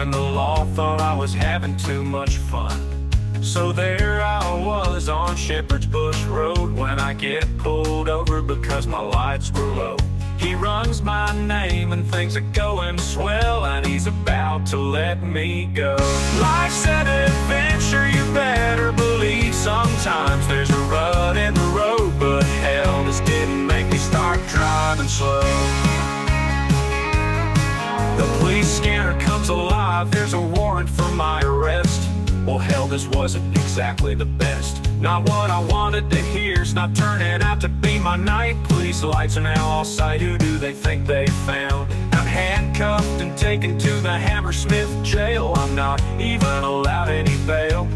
when the law thought I was having too much fun. So there I was on Shepherd's Bush Road when I get pulled over because my lights were low. He runs my name and things are going swell, and he's about to let me go. Life's an adventure, you better believe. Sometimes there's a rut in the road, but hell, this didn't make me start driving slow. The police scanner comes alive, there's a warrant for my arrest. Well, hell, this wasn't exactly the best. Not what I wanted to hear, it's not turning out to be my night. Police lights are now all sight, who do they think they found? I'm handcuffed and taken to the Hammersmith jail. I'm not even allowed any bail.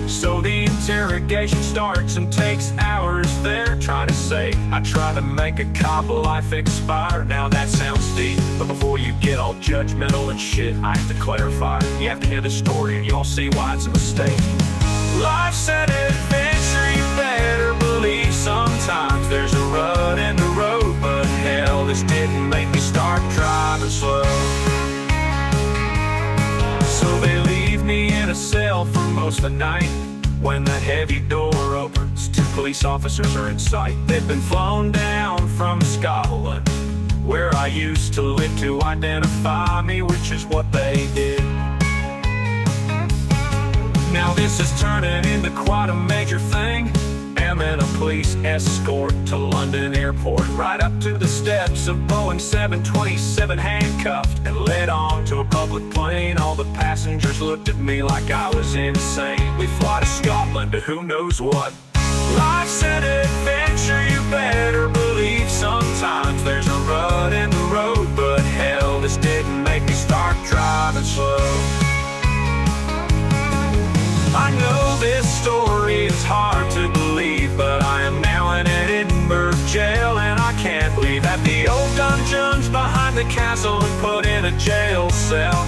So the interrogation starts and takes hours there. Trying to say I try to make a cop life expire. Now that sounds deep, but before you get all judgmental and shit, I have to clarify. You have to hear the story and you'll see why it's a mistake. Life's an adventure, you better believe. Sometimes there's a rut in the road, but hell, this didn't make me start driving slow. So they leave me in a cell for most of the night. When that heavy door opens, 2 police officers are in sight. They've been flown down from Scotland, where I used to live, to identify me, which is what they did. Now this is turning into quite a major thing. Am in a police escort to London airport, right up to the steps of Boeing 727, handcuffed and led on to a public plane. All the passengers looked at me like I was insane. We fly to Scotland to who knows what. Life's an adventure, you better believe. Sometimes there's a rut in the road, but hell, this didn't make me start driving slow. I know this story is hard to believe, but I am now in an Edinburgh jail, and I can't leave. At the old dungeons behind the castle and put in a jail cell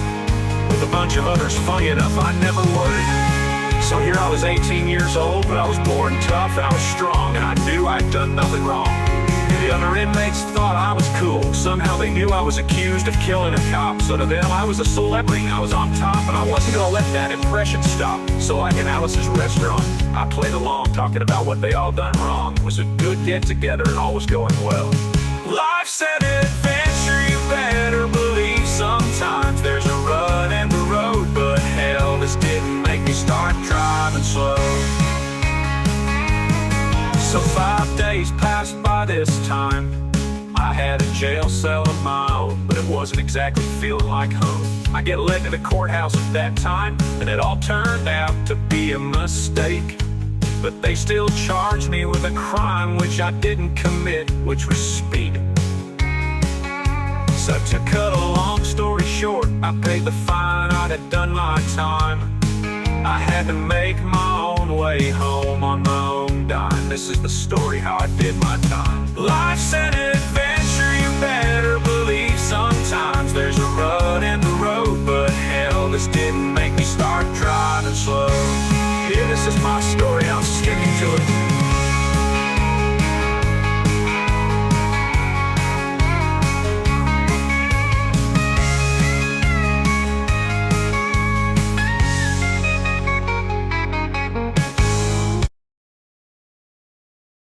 with a bunch of others. Funny enough, I never worried. So here I was 18 years old, but I was born tough, I was strong, and I knew I'd done nothing wrong. The other inmates thought I was cool. Somehow they knew I was accused of killing a cop. So to them I was a celebrity, I was on top, and I wasn't gonna let that impression stop. So like in Alice's restaurant, I played along, talking about what they all done wrong. It was a good get together and all was going well. Life's an adventure, you better believe. Sometimes there's a rut in the road, but hell, this didn't make me start driving slow. So 5 days passed by this time. I had a jail cell of my own, but it wasn't exactly feeling like home. I get led to the courthouse at that time, and it all turned out to be a mistake. But they still charged me with a crime which I didn't commit, which was speeding. So to cut a long story short, I paid the fine, I had done my time. I had to make my own way home on my own dime. This is the story how I did my time. Life's an adventure, you better believe. Sometimes there's a rut in the road, but hell, this didn't make me start driving slow. Yeah, this is my story.